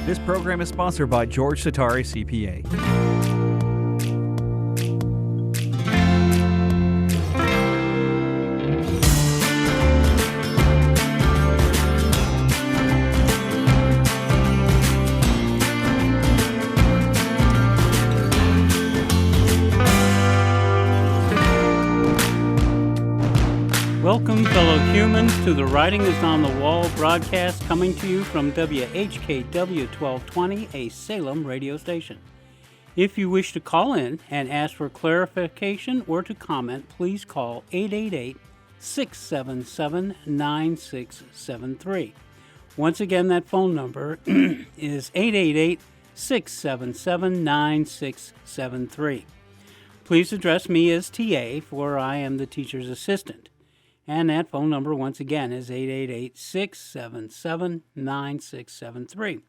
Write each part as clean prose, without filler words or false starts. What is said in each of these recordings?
This program is sponsored by George Satari CPA. Welcome, fellow humans, to the Writing is on the Wall broadcast coming to you from WHKW 1220, a Salem radio station. If you wish to call in and ask for clarification or to comment, please call 888-677-9673. Once again, that phone number is 888-677-9673. Please address me as TA, for I am the teacher's assistant. And that phone number, once again, is 888-677-9673.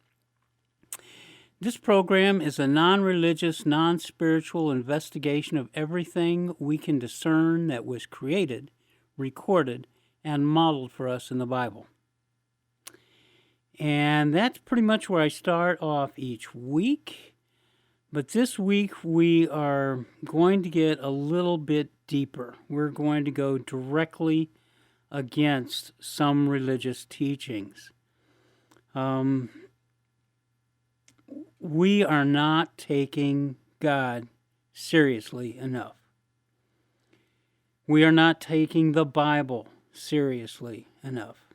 This program is a non-religious, non-spiritual investigation of everything we can discern that was created, recorded, and modeled for us in the Bible. And that's pretty much where I start off each week. But this week we are going to get a little bit deeper. We're going to go directly against some religious teachings. We are not taking God seriously enough. We are not taking the Bible seriously enough.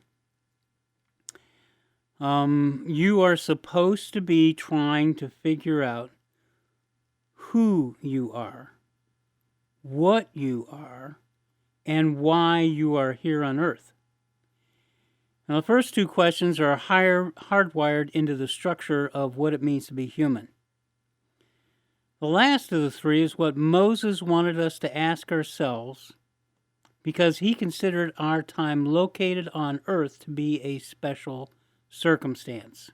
You are supposed to be trying to figure out who you are, what you are, and why you are here on earth. Now, the first two questions are hardwired into the structure of what it means to be human. The last of the three is what Moses wanted us to ask ourselves, because he considered our time located on earth to be a special circumstance.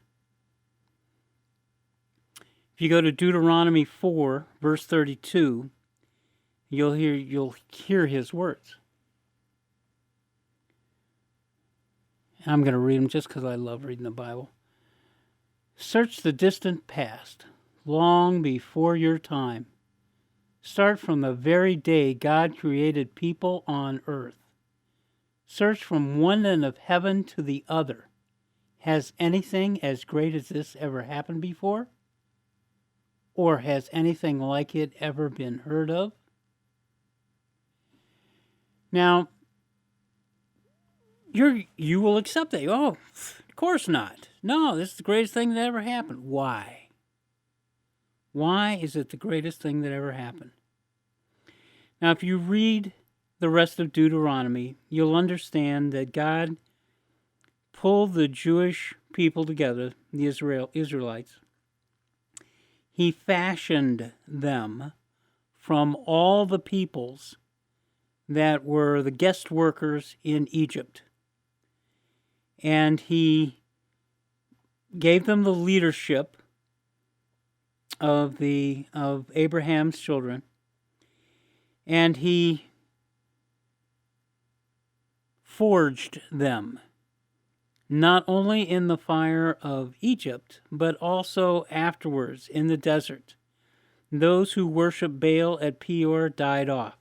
If you go to Deuteronomy 4, verse 32, you'll hear his words. I'm going to read them just because I love reading the Bible. Search the distant past, long before your time. Start from the very day God created people on earth. Search from one end of heaven to the other. Has anything as great as this ever happened before? Or has anything like it ever been heard of? Now, you will accept that. Oh, of course not. No, this is the greatest thing that ever happened. Why? Why is it the greatest thing that ever happened? Now, if you read the rest of Deuteronomy, you'll understand that God pulled the Jewish people together, the Israelites. He fashioned them from all the peoples that were the guest workers in Egypt. And he gave them the leadership of Abraham's children. And he forged them, not only in the fire of Egypt, but also afterwards in the desert. Those who worshiped Baal at Peor died off.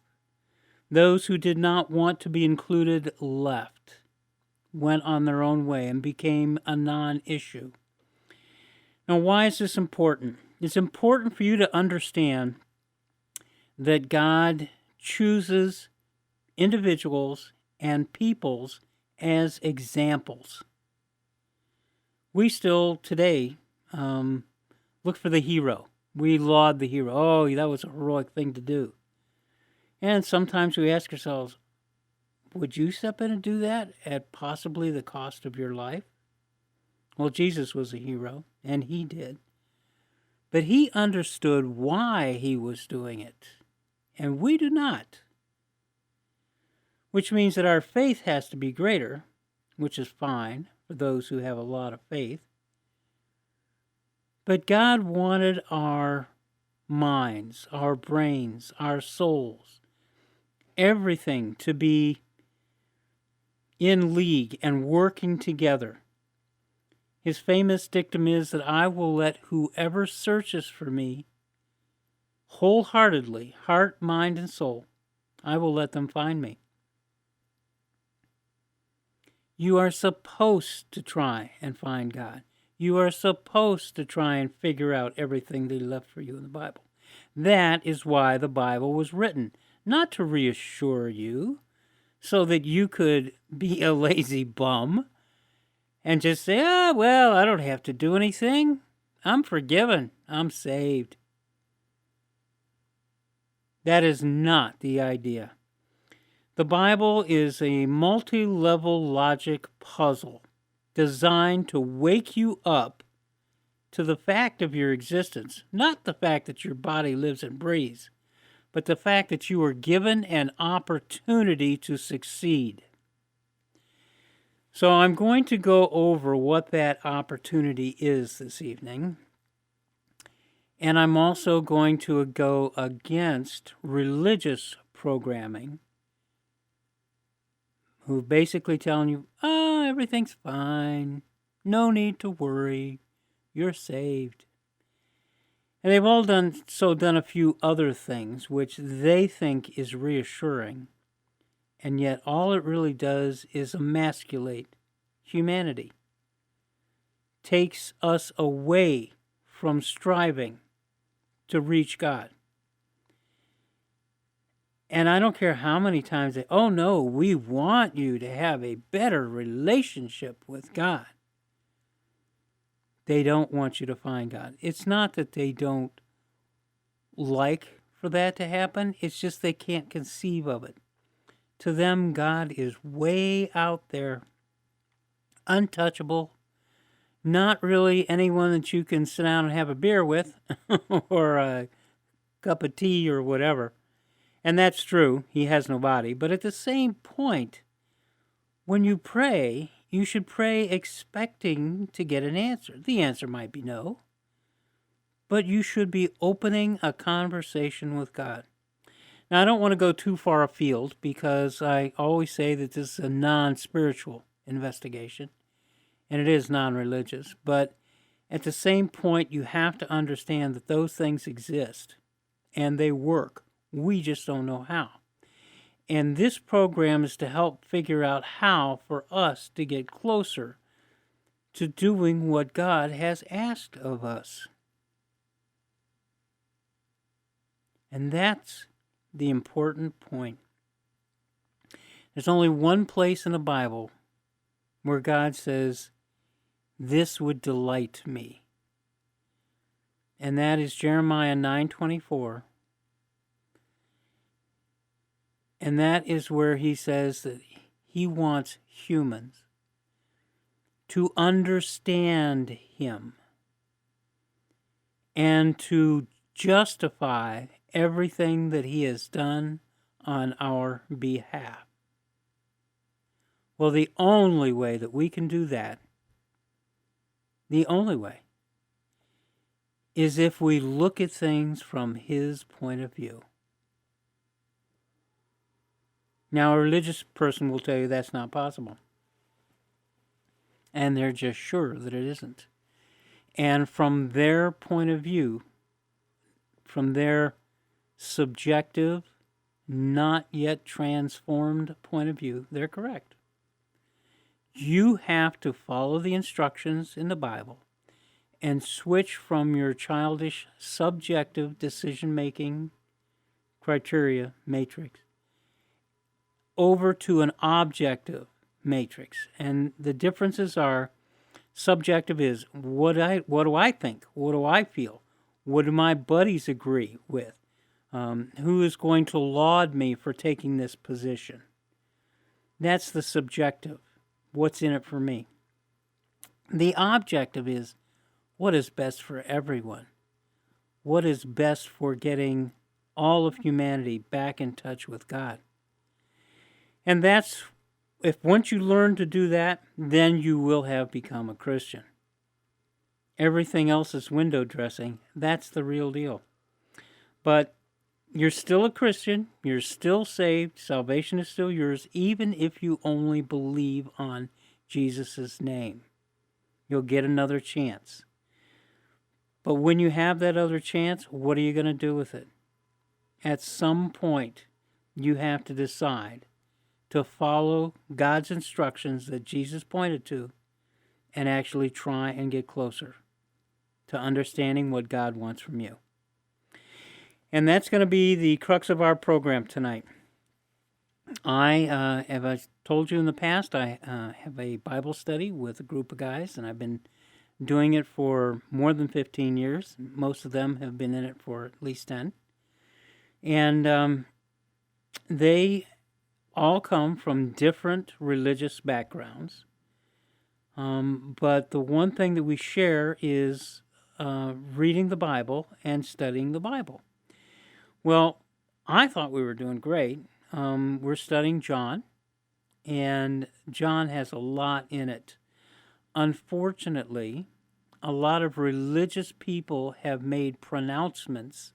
Those who did not want to be included left, went on their own way, and became a non-issue. Now, why is this important? It's important for you to understand that God chooses individuals and peoples as examples. We still today look for the hero. We laud the hero. Oh, that was a heroic thing to do. And sometimes we ask ourselves, would you step in and do that at possibly the cost of your life? Well, Jesus was a hero, and he did. But he understood why he was doing it, and we do not. Which means that our faith has to be greater, which is fine for those who have a lot of faith. But God wanted our minds, our brains, our souls, everything to be in league and working together. His famous dictum is that I will let whoever searches for me wholeheartedly, heart, mind, and soul, I will let them find me. You are supposed to try and find God. You are supposed to try and figure out everything that He left for you in the Bible. That is why the Bible was written, not to reassure you so that you could be a lazy bum and just say, well, I don't have to do anything. I'm forgiven. I'm saved. That is not the idea. The Bible is a multi-level logic puzzle designed to wake you up to the fact of your existence, not the fact that your body lives and breathes, but the fact that you are given an opportunity to succeed. So I'm going to go over what that opportunity is this evening. And I'm also going to go against religious programming, who basically telling you, everything's fine, no need to worry, you're saved. And they've all done a few other things which they think is reassuring, and yet all it really does is emasculate humanity, takes us away from striving to reach God. And I don't care how many times they, no, we want you to have a better relationship with God. They don't want you to find God. It's not that they don't like for that to happen. It's just they can't conceive of it. To them, God is way out there, untouchable, not really anyone that you can sit down and have a beer with or a cup of tea or whatever. And that's true. He has no body. But at the same point, when you pray, you should pray expecting to get an answer. The answer might be no. But you should be opening a conversation with God. Now, I don't want to go too far afield because I always say that this is a non-spiritual investigation. And it is non-religious. But at the same point, you have to understand that those things exist. And they work. We just don't know how. And this program is to help figure out how for us to get closer to doing what God has asked of us. And that's the important point. There's only one place in the Bible where God says, this would delight me. And that is Jeremiah 9:24. And that is where he says that he wants humans to understand him and to justify everything that he has done on our behalf. Well, the only way that we can do that, the only way, is if we look at things from his point of view. Now, a religious person will tell you that's not possible. And they're just sure that it isn't. And from their point of view, from their subjective, not yet transformed point of view, they're correct. You have to follow the instructions in the Bible and switch from your childish, subjective decision-making criteria matrix over to an objective matrix. And the differences are, subjective is, what do I think? What do I feel? What do my buddies agree with? Who is going to laud me for taking this position? That's the subjective. What's in it for me? The objective is, what is best for everyone? What is best for getting all of humanity back in touch with God? And that's, if once you learn to do that, then you will have become a Christian. Everything else is window dressing. That's the real deal. But you're still a Christian. You're still saved. Salvation is still yours, even if you only believe on Jesus' name. You'll get another chance. But when you have that other chance, what are you going to do with it? At some point, you have to decide to follow God's instructions that Jesus pointed to and actually try and get closer to understanding what God wants from you. And that's going to be the crux of our program tonight. As I told you in the past, I have a Bible study with a group of guys, and I've been doing it for more than 15 years. Most of them have been in it for at least 10. And they all come from different religious backgrounds. But the one thing that we share is reading the Bible and studying the Bible. Well, I thought we were doing great. We're studying John, and John has a lot in it. Unfortunately, a lot of religious people have made pronouncements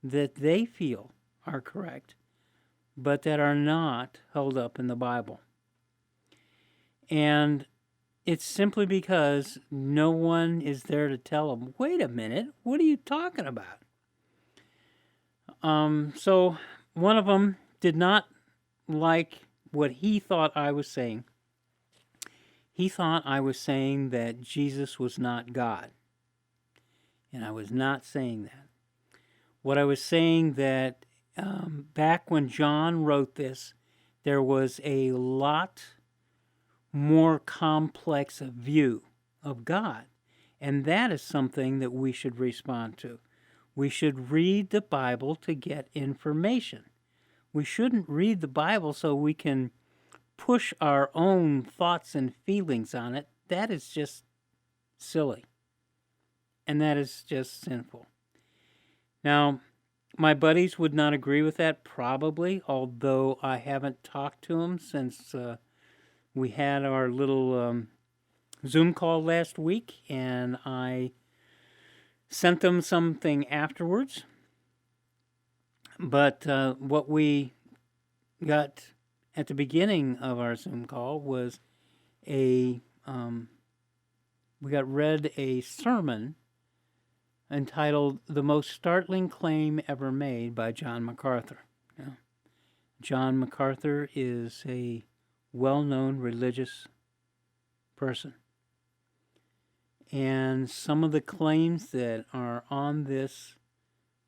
that they feel are correct, but that are not held up in the Bible. And it's simply because no one is there to tell them, wait a minute, what are you talking about? So one of them did not like what he thought I was saying. He thought I was saying that Jesus was not God. And I was not saying that. What I was saying that back when John wrote this, there was a lot more complex view of God. And that is something that we should respond to. We should read the Bible to get information. We shouldn't read the Bible so we can push our own thoughts and feelings on it. That is just silly. And that is just sinful. Now, my buddies would not agree with that, probably, although I haven't talked to them since we had our little Zoom call last week, and I sent them something afterwards. But what we got at the beginning of our Zoom call was we got read a sermon entitled "The Most Startling Claim Ever Made" by John MacArthur. Now, John MacArthur is a well-known religious person. And some of the claims that are on this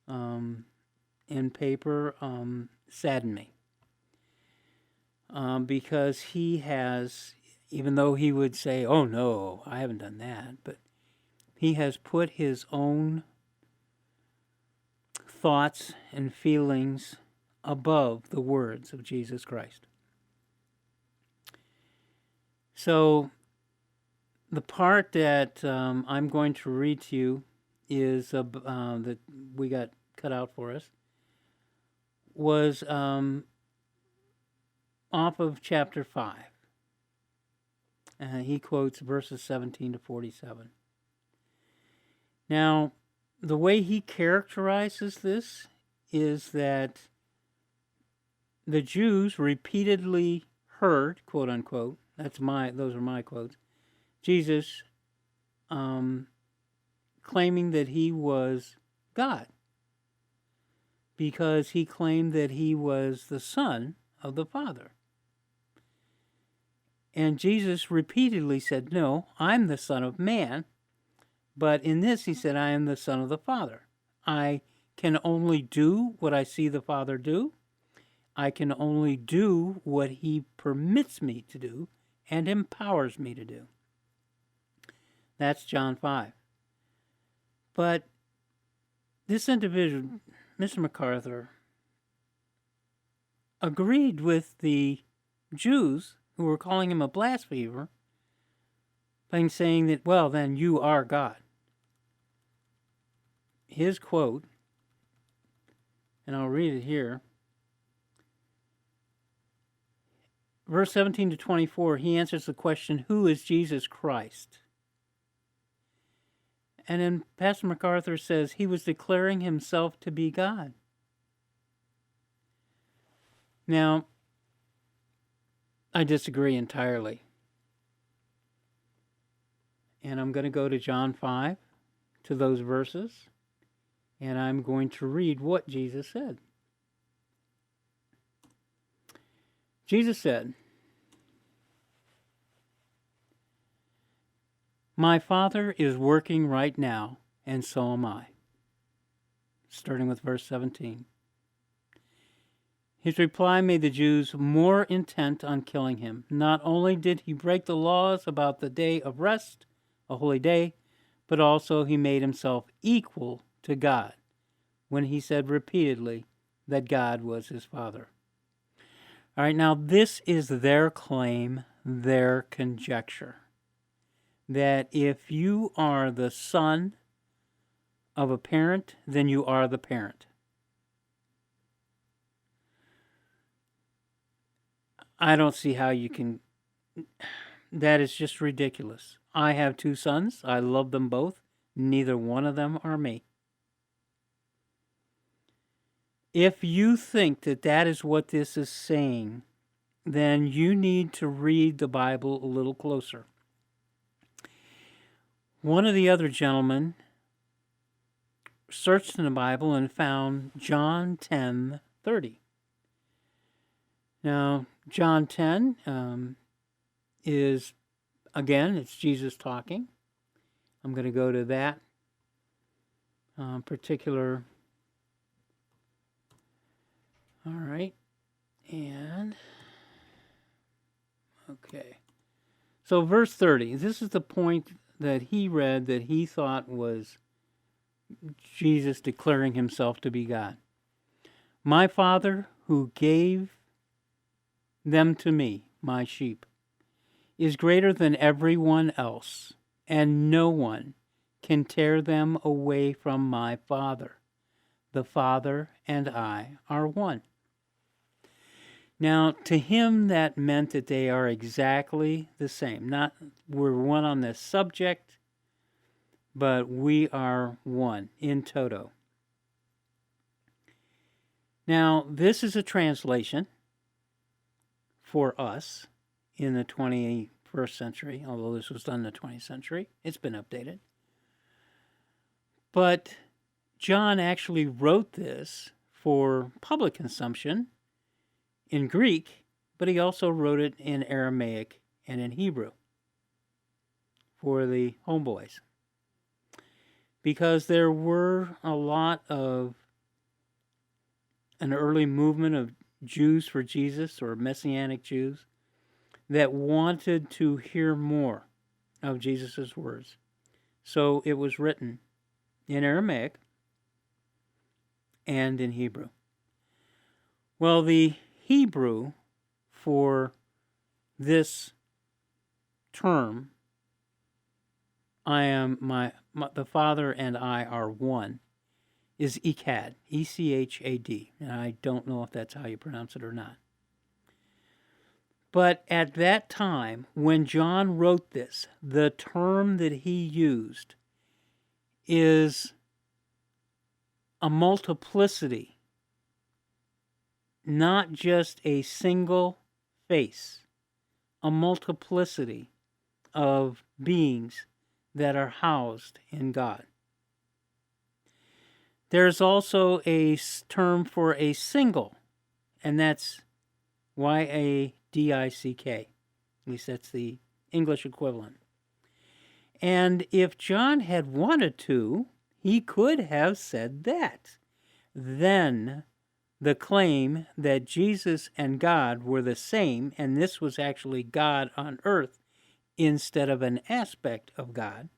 in paper sadden me. Because he has, even though he would say, oh no, I haven't done that, but he has put his own thoughts and feelings above the words of Jesus Christ. So the part that I'm going to read to you is that we got cut out for us was off of chapter 5. He quotes verses 17 to 47. Now, the way he characterizes this is that the Jews repeatedly heard, quote unquote, those are my quotes, Jesus claiming that he was God, because he claimed that he was the Son of the Father. And Jesus repeatedly said, no, I'm the Son of Man. But in this, he said, I am the Son of the Father. I can only do what I see the Father do. I can only do what he permits me to do and empowers me to do. That's John 5. But this individual, Mr. MacArthur, agreed with the Jews who were calling him a blasphemer by saying that, well, then you are God. His quote, and I'll read it here, verse 17 to 24, he answers the question, who is Jesus Christ? And then Pastor MacArthur says he was declaring himself to be God. Now, I disagree entirely. And I'm going to go to John 5, to those verses, and I'm going to read what Jesus said. Jesus said, "My Father is working right now, and so am I." Starting with verse 17. His reply made the Jews more intent on killing him. Not only did he break the laws about the day of rest, a holy day, but also he made himself equal to God when he said repeatedly that God was his Father. All right, now this is their claim, their conjecture, that if you are the son of a parent, then you are the parent. I don't see how you can. That is just ridiculous. I have 2 sons. I love them both. Neither one of them are me. If you think that that is what this is saying, then you need to read the Bible a little closer. One of the other gentlemen searched in the Bible and found John 10:30. Now, John 10 is, again, it's Jesus talking. I'm going to go to that particular. All right. And, okay. So, verse 30, this is the point that he read that he thought was Jesus declaring himself to be God. "My Father, who gave them to me, my sheep, is greater than everyone else, and no one can tear them away from my Father. The Father and I are one." Now, to him, that meant that they are exactly the same. Not we're one on this subject, but we are one in toto. Now, this is a translation for us in the 21st century, although this was done in the 20th century. It's been updated. But John actually wrote this for public consumption in Greek, but he also wrote it in Aramaic and in Hebrew for the homeboys. Because there were a lot of an early movement of Jews for Jesus, or Messianic Jews, that wanted to hear more of Jesus' words. So it was written in Aramaic and in Hebrew. Well, the Hebrew for this term, the Father and I are one, is Echad, E-C-H-A-D. And I don't know if that's how you pronounce it or not. But at that time, when John wrote this, the term that he used is a multiplicity, not just a single face, a multiplicity of beings that are housed in God. There's also a term for a single, and that's Y-A-D-I-C-K. At least that's the English equivalent. And if John had wanted to, he could have said that. Then the claim that Jesus and God were the same, and this was actually God on earth instead of an aspect of God,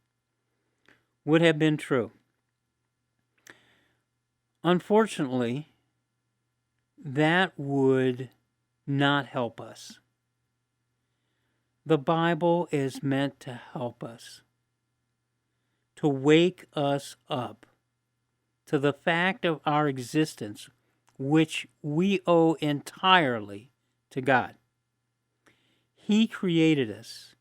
would have been true. Unfortunately, that would not help us. The Bible is meant to help us, to wake us up to the fact of our existence, which we owe entirely to God. He created us.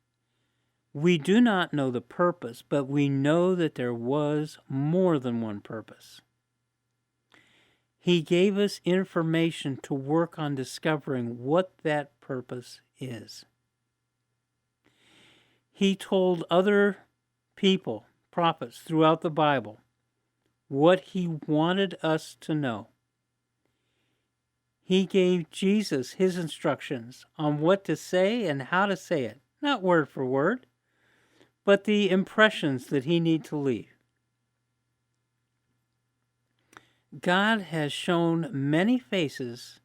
We do not know the purpose, but we know that there was more than one purpose. He gave us information to work on discovering what that purpose is. He told other people, prophets throughout the Bible, what he wanted us to know. He gave Jesus his instructions on what to say and how to say it, not word for word, but the impressions that he needed to leave. God has shown many faces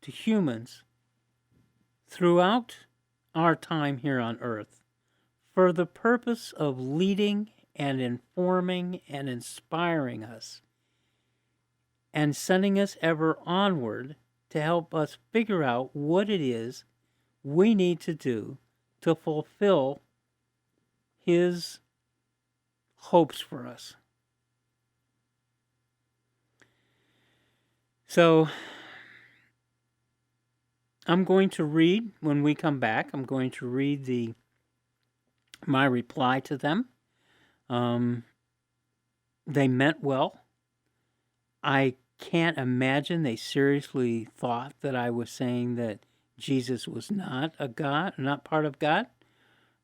to humans throughout our time here on earth for the purpose of leading and informing and inspiring us and sending us ever onward to help us figure out what it is we need to do to fulfill his hopes for us. So I'm going to read, when we come back, I'm going to read my reply to them. They meant well. I can't imagine they seriously thought that I was saying that Jesus was not a God, not part of God,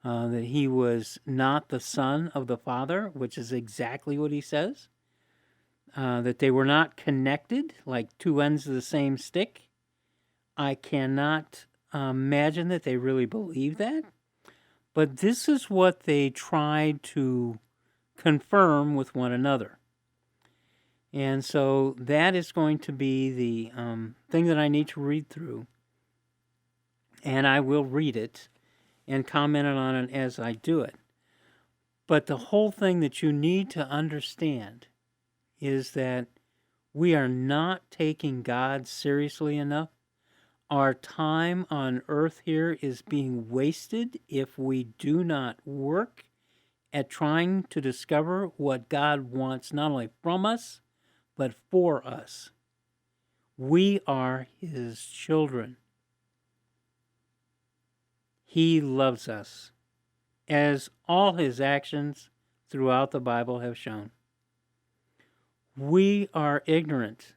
that he was not the Son of the Father, which is exactly what he says, that they were not connected like two ends of the same stick. I cannot imagine that they really believe that, but this is what they tried to confirm with one another. And so that is going to be the thing that I need to read through. And I will read it and comment on it as I do it. But the whole thing that you need to understand is that we are not taking God seriously enough. Our time on earth here is being wasted if we do not work at trying to discover what God wants not only from us, but for us. We are his children. He loves us, as all his actions throughout the Bible have shown. We are ignorant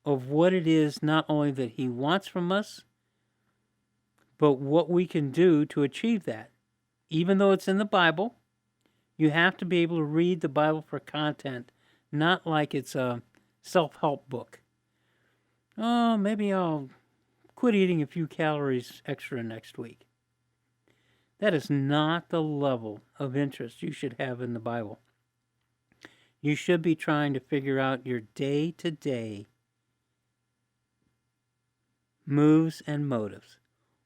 of what it is not only that he wants from us, but what we can do to achieve that. Even though it's in the Bible, you have to be able to read the Bible for content, not like it's a self-help book. Oh, maybe I'll quit eating a few calories extra next week. That is not the level of interest you should have in the Bible. You should be trying to figure out your day-to-day moves and motives.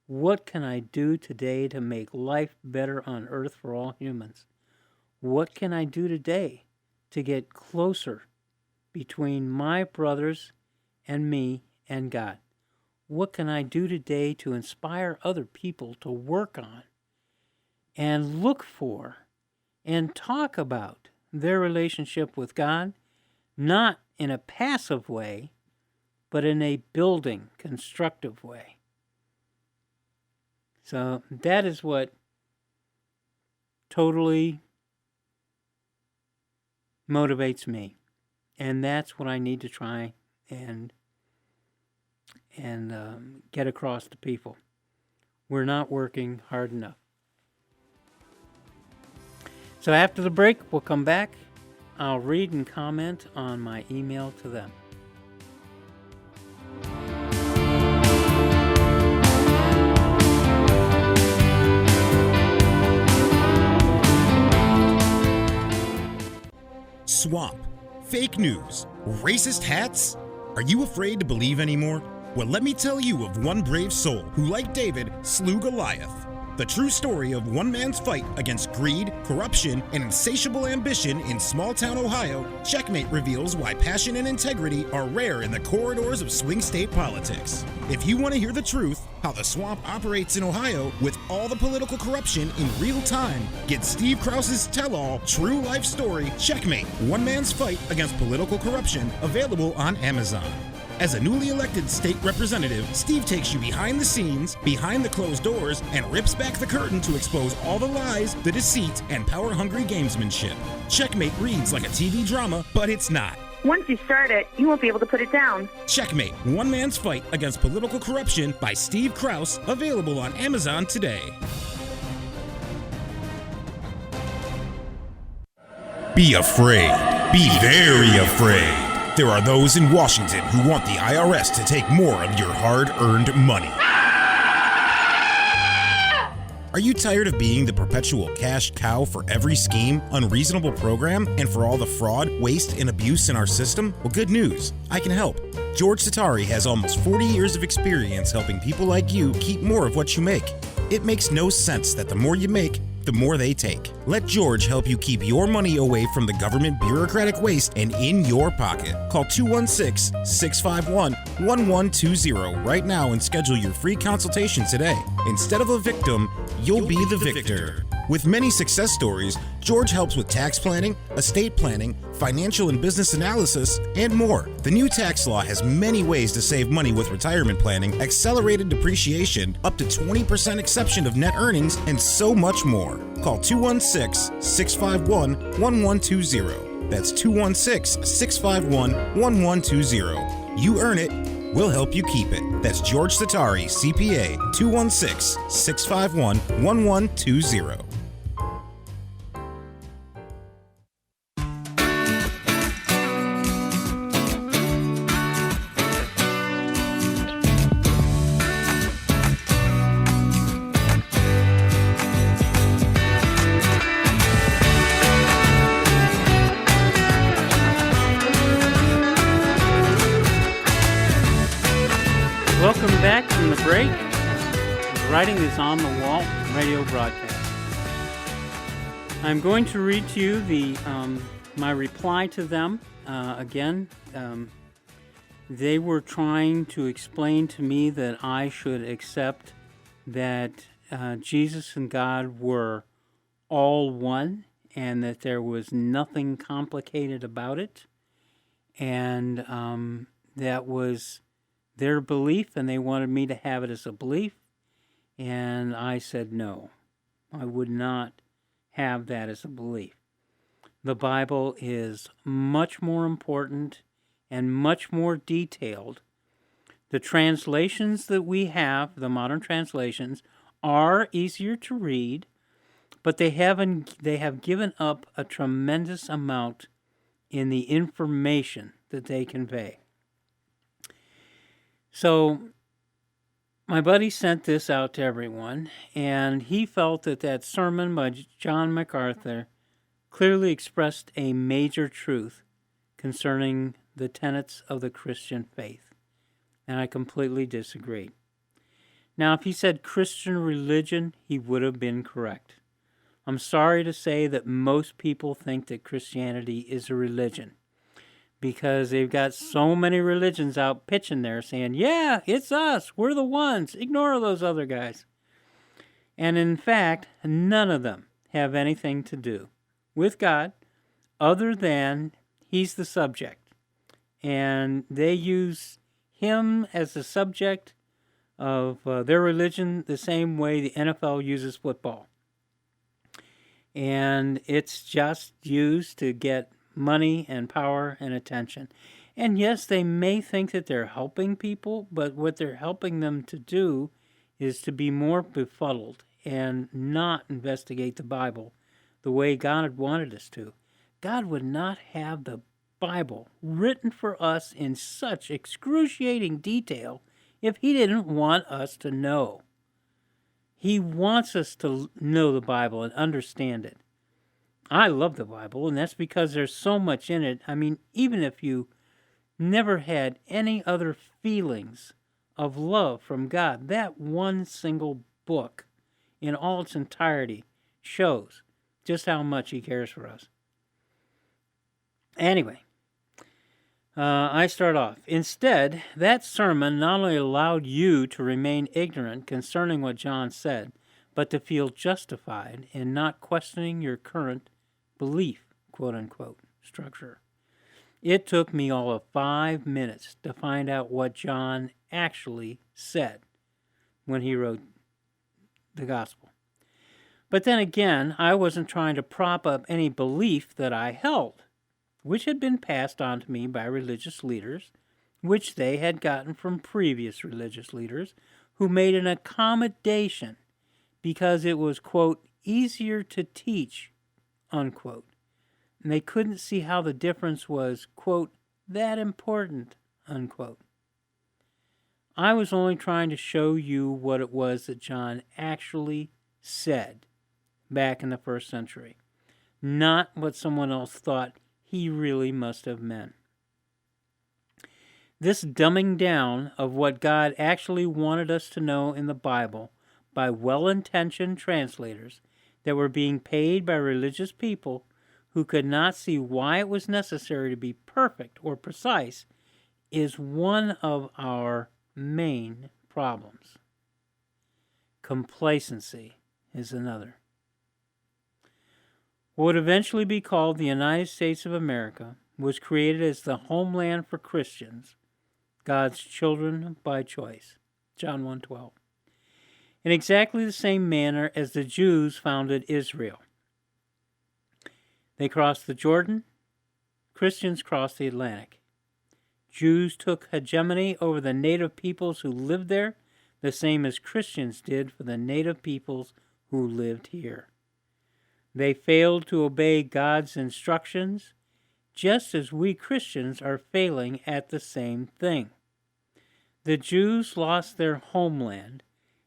What can I do today to make life better on earth for all humans? What can I do today to get closer between my brothers and me and God? What can I do today to inspire other people to work on and look for and talk about their relationship with God, not in a passive way, but in a building, constructive way? So that is what totally motivates me. And that's what I need to try and get across to people. We're not working hard enough. So after the break, we'll come back. I'll read and comment on my email to them. Swamp, fake news, racist hats? Are you afraid to believe anymore? Well, let me tell you of one brave soul who, like David, slew Goliath. The true story of one man's fight against greed, corruption, and insatiable ambition in small-town Ohio, Checkmate reveals why passion and integrity are rare in the corridors of swing state politics. If you want to hear the truth, how the swamp operates in Ohio with all the political corruption in real time, get Steve Krause's tell-all true life story, Checkmate, One Man's Fight Against Political Corruption, available on Amazon. As a newly elected state representative, Steve takes you behind the scenes, behind the closed doors, and rips back the curtain to expose all the lies, the deceit, and power-hungry gamesmanship. Checkmate reads like a TV drama, but it's not. Once you start it, you won't be able to put it down. Checkmate, One Man's Fight Against Political Corruption by Steve Krause, available on Amazon today. Be afraid. Be very afraid. There are those in Washington who want the IRS to take more of your hard-earned money. Are you tired of being the perpetual cash cow for every scheme, unreasonable program, and for all the fraud, waste, and abuse in our system? Well, good news. I can help. George Satari has almost 40 years of experience helping people like you keep more of what you make. It makes no sense that the more you make, the more they take. Let George help you keep your money away from the government bureaucratic waste and in your pocket. Call 216-651-1120 right now and schedule your free consultation today. Instead of a victim, you'll be the victor. With many success stories, George helps with tax planning, estate planning, financial and business analysis, and more. The new tax law has many ways to save money with retirement planning, accelerated depreciation, up to 20% exception of net earnings, and so much more. Call 216-651-1120. That's 216-651-1120. You earn it, we'll help you keep it. That's George Satari, CPA, 216-651-1120. Welcome back from the break. Writing is on the Wall radio broadcast. I'm going to read to you my reply to them. Again, they were trying to explain to me that I should accept that Jesus and God were all one and that there was nothing complicated about it. And that was their belief, and they wanted me to have it as a belief. And I said no, I would not have that as a belief. The Bible is much more important and much more detailed. The translations that we have, the modern translations, are easier to read, but they have given up a tremendous amount in the information that they convey. So my buddy sent this out to everyone, and he felt that sermon by John MacArthur clearly expressed a major truth concerning the tenets of the Christian faith, and I completely disagree. Now, if he said Christian religion, he would have been correct. I'm sorry to say that most people think that Christianity is a religion, because they've got so many religions out pitching there saying, yeah, it's us, we're the ones, ignore those other guys. And in fact, none of them have anything to do with God other than he's the subject. And they use him as the subject of their religion the same way the NFL uses football. And it's just used to get money and power and attention. And yes, they may think that they're helping people, but what they're helping them to do is to be more befuddled and not investigate the Bible the way God had wanted us to. God would not have the Bible written for us in such excruciating detail if he didn't want us to know. He wants us to know the Bible and understand it. I love the Bible, and that's because there's so much in it. I mean, even if you never had any other feelings of love from God, that one single book in all its entirety shows just how much he cares for us. Anyway, I start off. Instead, that sermon not only allowed you to remain ignorant concerning what John said, but to feel justified in not questioning your current belief, quote-unquote, structure. It took me all of 5 minutes to find out what John actually said when he wrote the gospel. But then again, I wasn't trying to prop up any belief that I held, which had been passed on to me by religious leaders, which they had gotten from previous religious leaders who made an accommodation because it was, quote, easier to teach, unquote, and they couldn't see how the difference was, quote, that important, unquote. I was only trying to show you what it was that John actually said back in the first century, not what someone else thought he really must have meant. This dumbing down of what God actually wanted us to know in the Bible by well-intentioned translators that were being paid by religious people who could not see why it was necessary to be perfect or precise is one of our main problems. Complacency is another. What would eventually be called the United States of America was created as the homeland for Christians, God's children by choice. John 1:12. In exactly the same manner as the Jews founded Israel. They crossed the Jordan, Christians crossed the Atlantic. Jews took hegemony over the native peoples who lived there, the same as Christians did for the native peoples who lived here. They failed to obey God's instructions, just as we Christians are failing at the same thing. The Jews lost their homeland,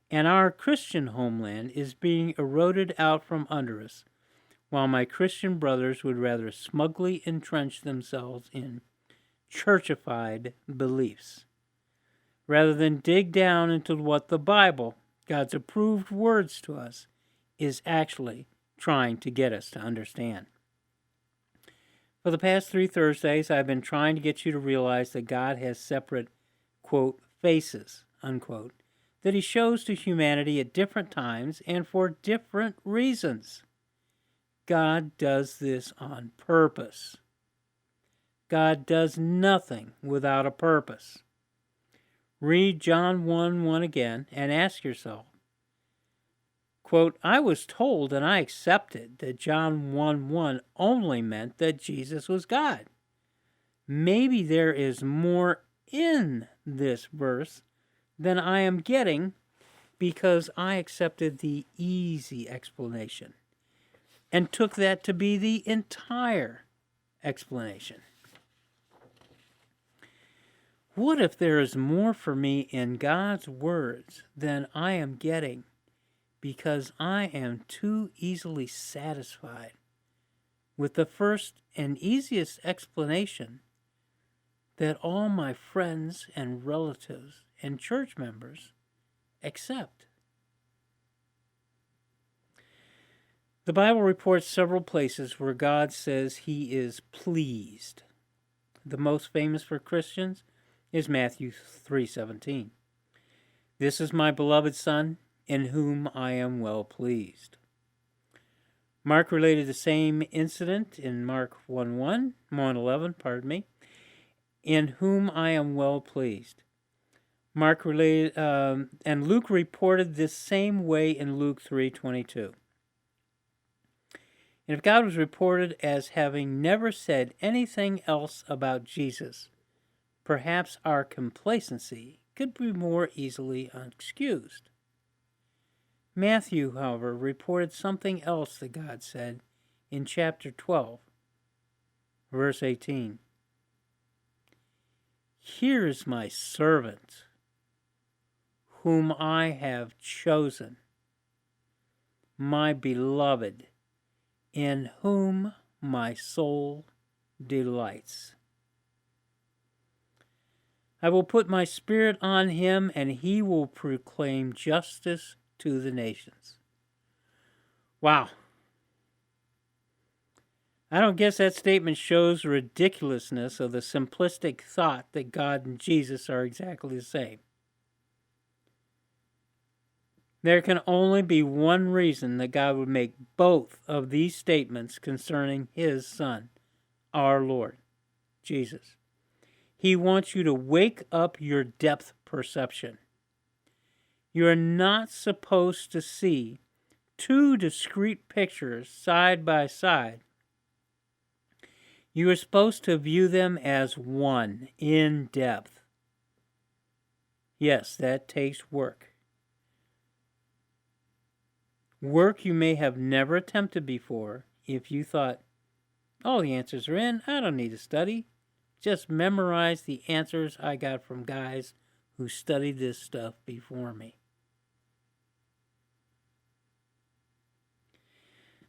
and our Christian homeland is being eroded out from under us, while my Christian brothers would rather smugly entrench themselves in churchified beliefs, rather than dig down into what the Bible, God's approved words to us, is actually trying to get us to understand. For the past 3 Thursdays, I've been trying to get you to realize that God has separate, quote, faces, unquote, that he shows to humanity at different times and for different reasons. God does this on purpose. God does nothing without a purpose. Read John 1:1 again and ask yourself, quote, I was told and I accepted that John 1:1 only meant that Jesus was God. Maybe there is more in this verse than I am getting because I accepted the easy explanation and took that to be the entire explanation. What if there is more for me in God's words than I am getting because I am too easily satisfied with the first and easiest explanation that all my friends and relatives and church members accept? The Bible reports several places where God says he is pleased. The most famous for Christians is Matthew 3:17. This is my beloved Son, in whom I am well pleased. Mark related the same incident in Mark 1:11, in whom I am well pleased. Mark related, and Luke reported this same way in Luke 3:22. And if God was reported as having never said anything else about Jesus, perhaps our complacency could be more easily excused. Matthew, however, reported something else that God said in chapter 12, verse 18. Here is my servant, whom I have chosen, my beloved, in whom my soul delights. I will put my spirit on him, and he will proclaim justice to the nations. Wow. I don't guess that statement shows the ridiculousness of the simplistic thought that God and Jesus are exactly the same. There can only be one reason that God would make both of these statements concerning his Son, our Lord, Jesus. He wants you to wake up your depth perception. You are not supposed to see two discrete pictures side by side. You are supposed to view them as one, in depth. Yes, that takes work. Work you may have never attempted before if you thought All the answers are in. I don't need to study. Just memorize the answers I got from guys who studied this stuff before me.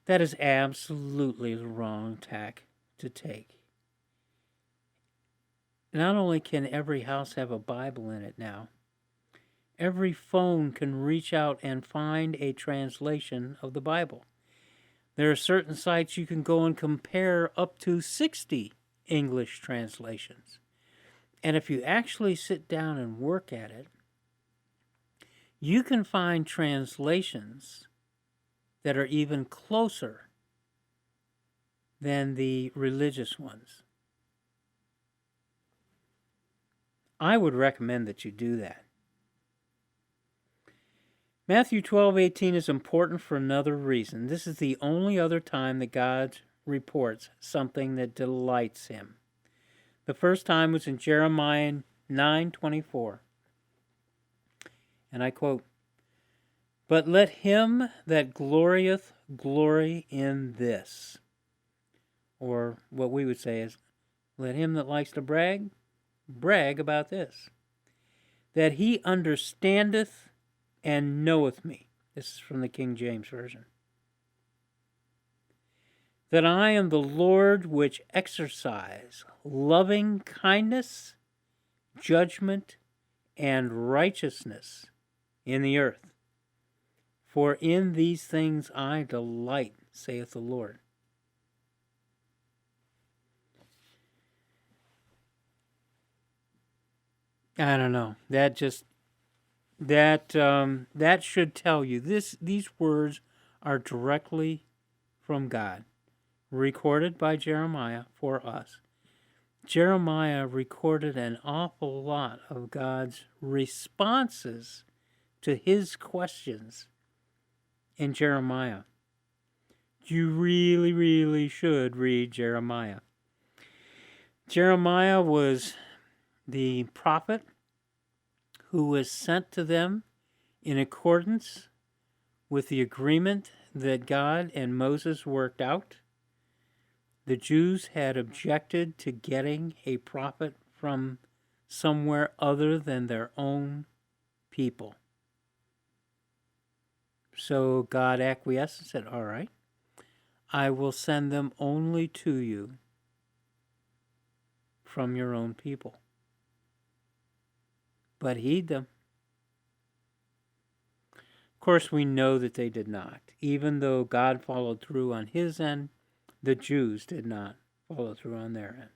That is absolutely the wrong tack to take. Not only can every house have a Bible in it now, every phone can reach out and find a translation of the Bible. There are certain sites you can go and compare up to 60 English translations. And if you actually sit down and work at it, you can find translations that are even closer than the religious ones. I would recommend that you do that. Matthew 12:18 is important for another reason. This is the only other time that God reports something that delights him. The first time was in Jeremiah 9:24. And I quote, "But let him that glorieth glory in this." Or what we would say is, let him that likes to brag about this. "That he understandeth and knoweth me." This is from the King James Version. "That I am the Lord which exercise loving kindness, judgment, and righteousness in the earth. For in these things I delight, saith the Lord." I don't know. That should tell you these words are directly from God, recorded by Jeremiah for us. Jeremiah recorded an awful lot of God's responses to his questions in Jeremiah. You really, really should read Jeremiah. Jeremiah was the prophet who was sent to them in accordance with the agreement that God and Moses worked out. The Jews had objected to getting a prophet from somewhere other than their own people. So God acquiesced and said, "All right, I will send them only to you from your own people. But heed them." Of course, we know that they did not. Even though God followed through on his end, the Jews did not follow through on their end.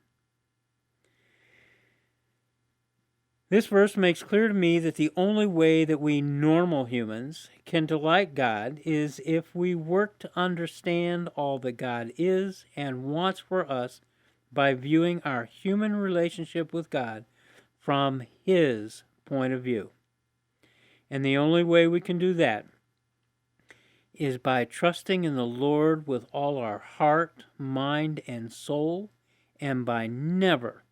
This verse makes clear to me that the only way that we normal humans can delight God is if we work to understand all that God is and wants for us by viewing our human relationship with God from his point of view. And the only way we can do that is by trusting in the Lord with all our heart, mind, and soul, and by never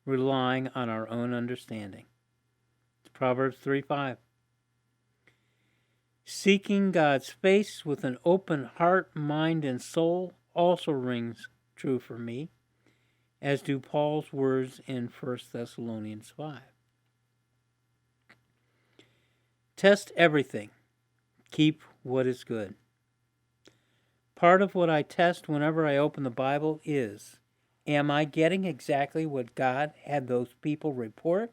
relying on our own understanding. It's Proverbs 3:5. Seeking God's face with an open heart, mind, and soul also rings true for me, as do Paul's words in 1 Thessalonians 5. Test everything. Keep what is good. Part of what I test whenever I open the Bible is, am I getting exactly what God had those people report,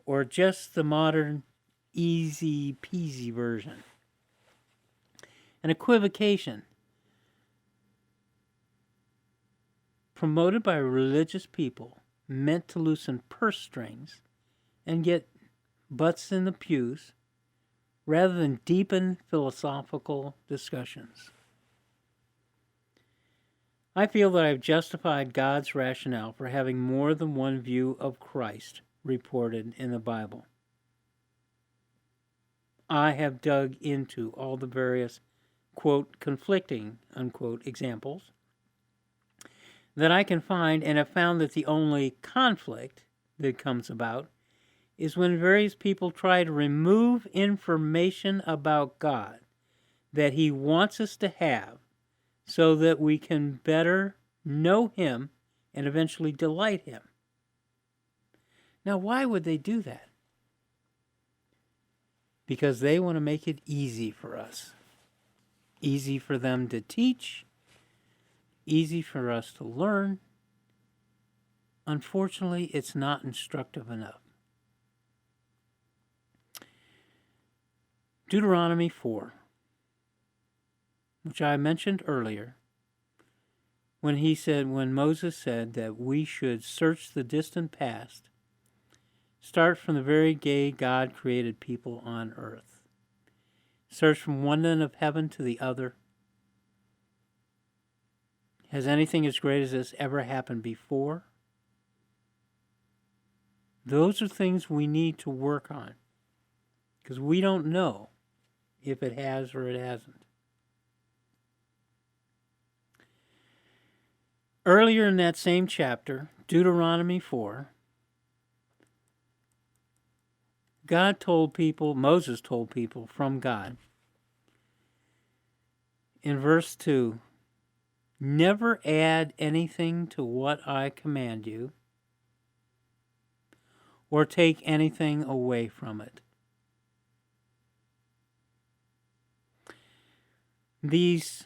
or just the modern easy peasy version? An equivocation promoted by religious people meant to loosen purse strings and get butts in the pews rather than deepen philosophical discussions. I feel that I've justified God's rationale for having more than one view of Christ reported in the Bible. I have dug into all the various, quote, conflicting, unquote, examples that I can find, and have found that the only conflict that comes about is when various people try to remove information about God that he wants us to have so that we can better know Him, and eventually delight Him. Now, why would they do that? Because they want to make it easy for us. Easy for them to teach, easy for us to learn. Unfortunately, it's not instructive enough. Deuteronomy 4, which I mentioned earlier, when Moses said that we should search the distant past, start from the very day God created people on earth. Search from one end of heaven to the other. Has anything as great as this ever happened before? Those are things we need to work on, because we don't know if it has or it hasn't. Earlier in that same chapter, Deuteronomy 4, Moses told people from God, in verse 2, never add anything to what I command you, or take anything away from it. These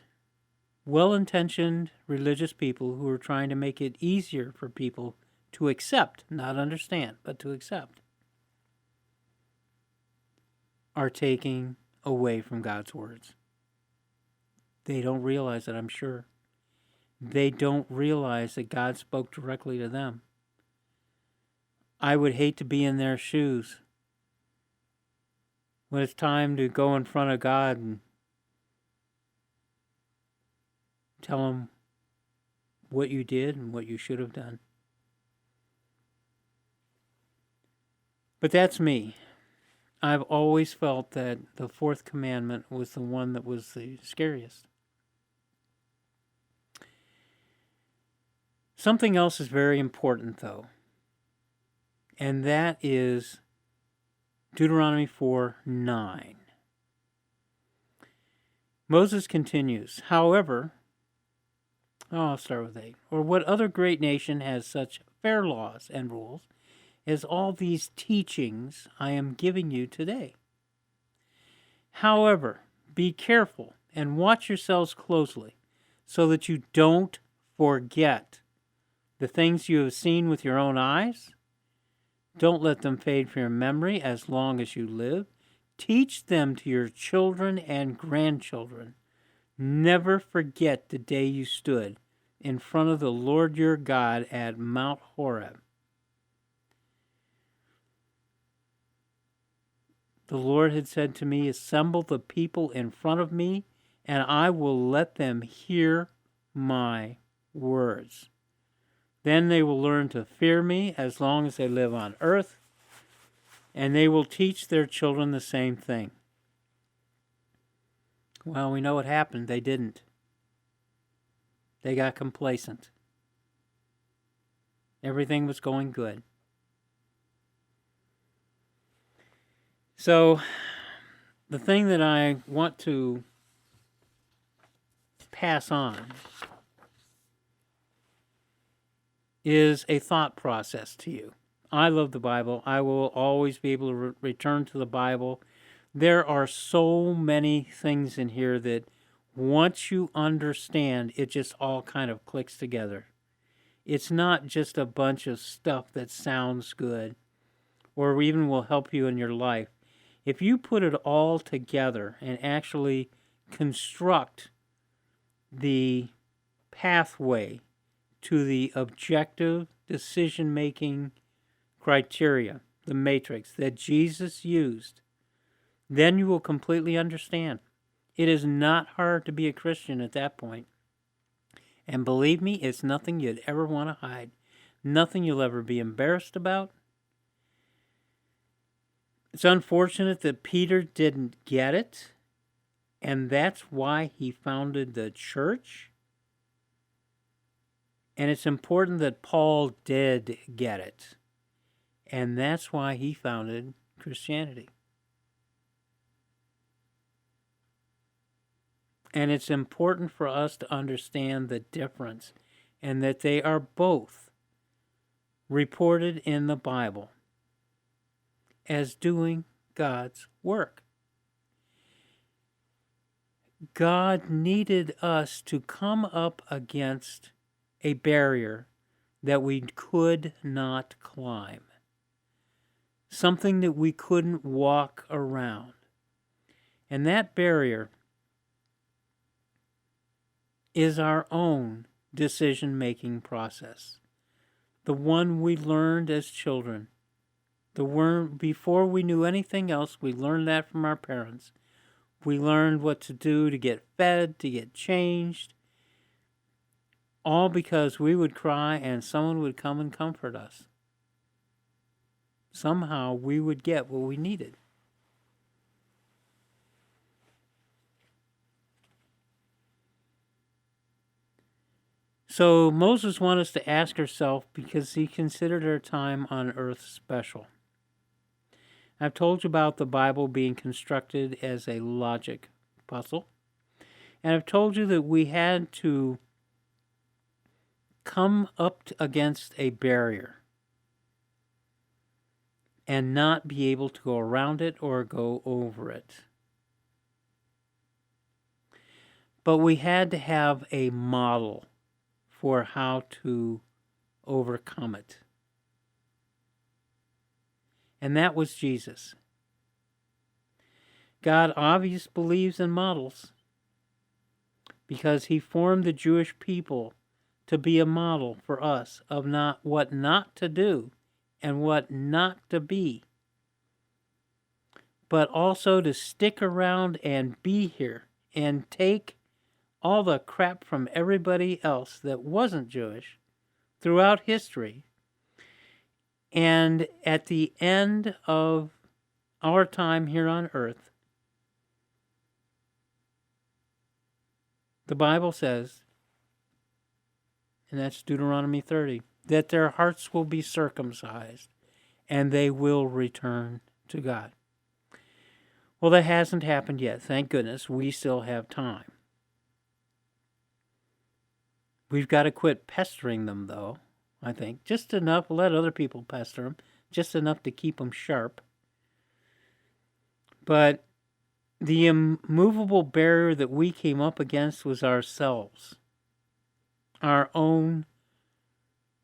well-intentioned religious people who are trying to make it easier for people to accept, not understand, but to accept, are taking away from God's words. They don't realize it, I'm sure. They don't realize that God spoke directly to them. I would hate to be in their shoes when it's time to go in front of God and tell Him what you did and what you should have done. But that's me. I've always felt that the fourth commandment was the one that was the scariest. Something else is very important, though, and that is Deuteronomy 4:9. Moses continues, however, I'll start with 8. Or what other great nation has such fair laws and rules as all these teachings I am giving you today? However, be careful and watch yourselves closely so that you don't forget the things you have seen with your own eyes. Don't let them fade from your memory as long as you live. Teach them to your children and grandchildren. Never forget the day you stood in front of the Lord your God at Mount Horeb. The Lord had said to me, assemble the people in front of me, and I will let them hear my words. Then they will learn to fear me as long as they live on earth, and they will teach their children the same thing. Well, we know what happened. They didn't. They got complacent. Everything was going good. So, the thing that I want to pass on is a thought process to you. I love the Bible. I will always be able to return to the Bible. There are so many things in here that once you understand, it just all kind of clicks together. It's not just a bunch of stuff that sounds good or even will help you in your life. If you put it all together and actually construct the pathway to the objective decision-making criteria, the matrix that Jesus used, then you will completely understand. It is not hard to be a Christian at that point. And believe me, it's nothing you'd ever want to hide. Nothing you'll ever be embarrassed about. It's unfortunate that Peter didn't get it, and that's why he founded the church. And it's important that Paul did get it, and that's why he founded Christianity. And it's important for us to understand the difference and that they are both reported in the Bible as doing God's work. God needed us to come up against a barrier that we could not climb, something that we couldn't walk around. And that barrier is our own decision-making process, the one we learned as children. Before we knew anything else, we learned that from our parents. We learned what to do to get fed, to get changed, all because we would cry and someone would come and comfort us. Somehow we would get what we needed. So Moses wanted us to ask ourselves because he considered our time on earth special. I've told you about the Bible being constructed as a logic puzzle. And I've told you that we had to come up against a barrier and not be able to go around it or go over it. But we had to have a model for how to overcome it. And that was Jesus. God obviously believes in models because he formed the Jewish people to be a model for us of what not to do and what not to be, but also to stick around and be here and take all the crap from everybody else that wasn't Jewish throughout history. And at the end of our time here on earth, the Bible says, and that's Deuteronomy 30, that their hearts will be circumcised and they will return to God. Well, that hasn't happened yet. Thank goodness. We still have time. We've got to quit pestering them, though, I think. Just enough. Let other people pester them. Just enough to keep them sharp. But the immovable barrier that we came up against was ourselves. Our own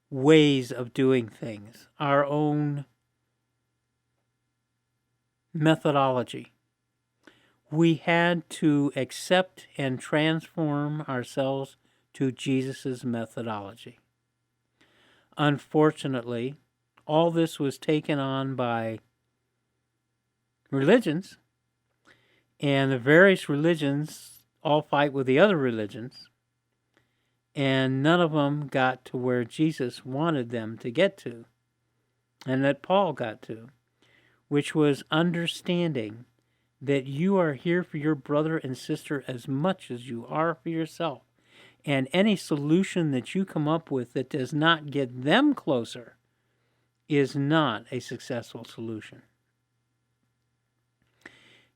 ways of doing things. Our own methodology. We had to accept and transform ourselves to Jesus' methodology. Unfortunately, all this was taken on by religions, and the various religions all fight with the other religions, and none of them got to where Jesus wanted them to get to, and that Paul got to, which was understanding that you are here for your brother and sister as much as you are for yourself. And any solution that you come up with that does not get them closer is not a successful solution.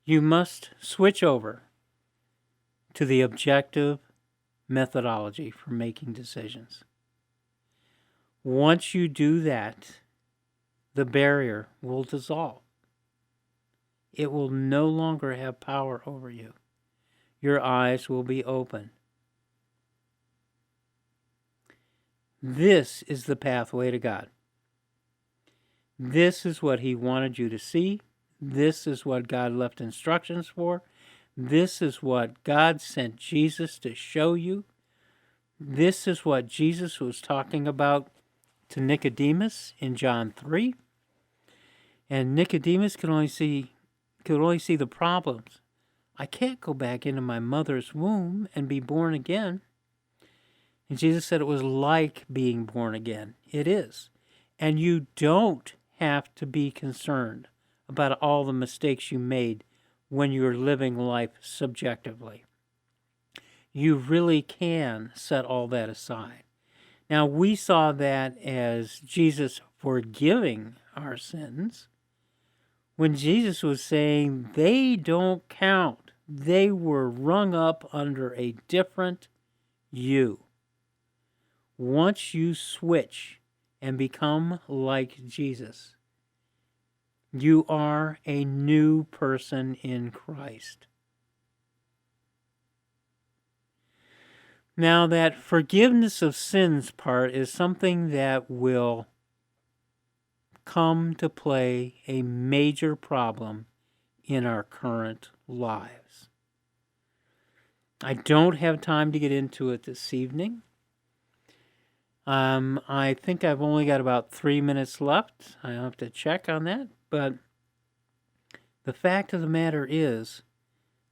You must switch over to the objective methodology for making decisions. Once you do that, the barrier will dissolve. It will no longer have power over you. Your eyes will be open. This is the pathway to God. This is what he wanted you to see. This is what God left instructions for. This is what God sent Jesus to show you. This is what Jesus was talking about to Nicodemus in John 3. And Nicodemus could only see the problems. I can't go back into my mother's womb and be born again. And Jesus said it was like being born again. It is. And you don't have to be concerned about all the mistakes you made when you're living life subjectively. You really can set all that aside. Now, we saw that as Jesus forgiving our sins, when Jesus was saying they don't count. They were rung up under a different you. once you switch and become like Jesus, you are a new person in Christ. Now, that forgiveness of sins part is something that will come to play a major problem in our current lives. I don't have time to get into it this evening. I think I've only got about 3 minutes left. I have to check on that. But the fact of the matter is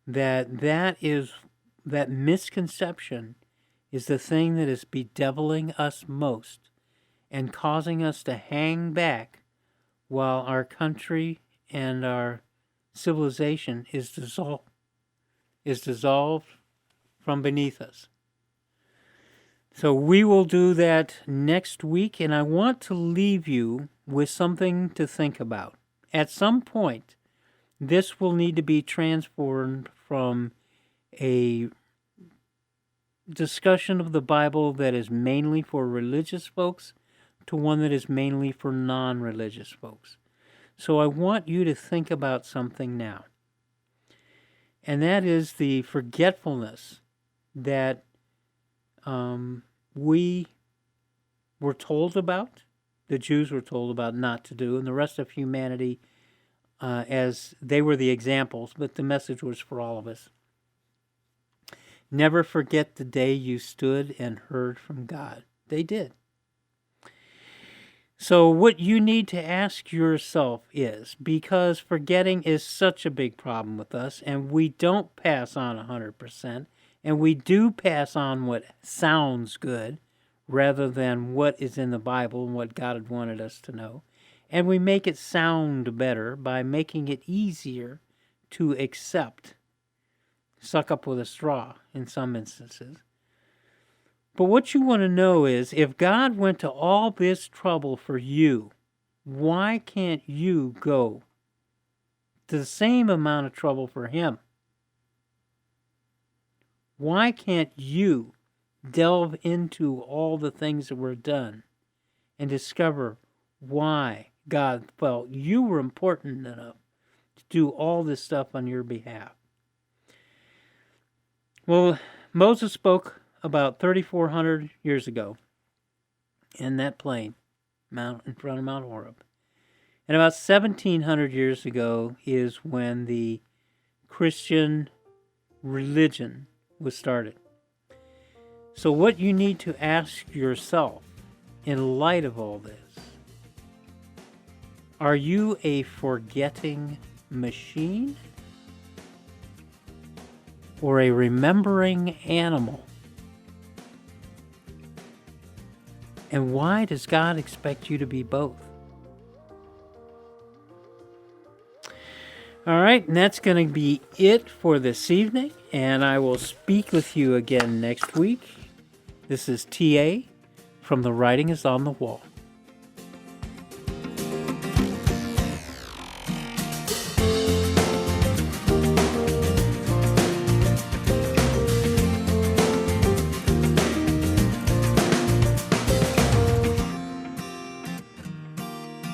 that that misconception is the thing that is bedeviling us most and causing us to hang back while our country and our civilization is dissolved from beneath us. So we will do that next week, and I want to leave you with something to think about. At some point, this will need to be transformed from a discussion of the Bible that is mainly for religious folks to one that is mainly for non-religious folks. So I want you to think about something now. And that is the forgetfulness that we were told about, the Jews were told about not to do, and the rest of humanity, as they were the examples, but the message was for all of us. Never forget the day you stood and heard from God. They did. So what you need to ask yourself is, because forgetting is such a big problem with us, and we don't pass on 100%, and we do pass on what sounds good rather than what is in the Bible and what God had wanted us to know, and we make it sound better by making it easier to accept, suck up with a straw in some instances. But what you want to know is, if God went to all this trouble for you, why can't you go to the same amount of trouble for Him? Why can't you delve into all the things that were done and discover why God felt you were important enough to do all this stuff on your behalf? Well, Moses spoke about 3,400 years ago in that plain in front of Mount Horeb. And about 1,700 years ago is when the Christian religion was started. So what you need to ask yourself in light of all this, are you a forgetting machine or a remembering animal? And why does God expect you to be both? All right, and that's going to be it for this evening, and I will speak with you again next week. This is TA from The Writing is on the Wall.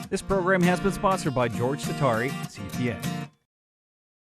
This program has been sponsored by George Satari, CPA.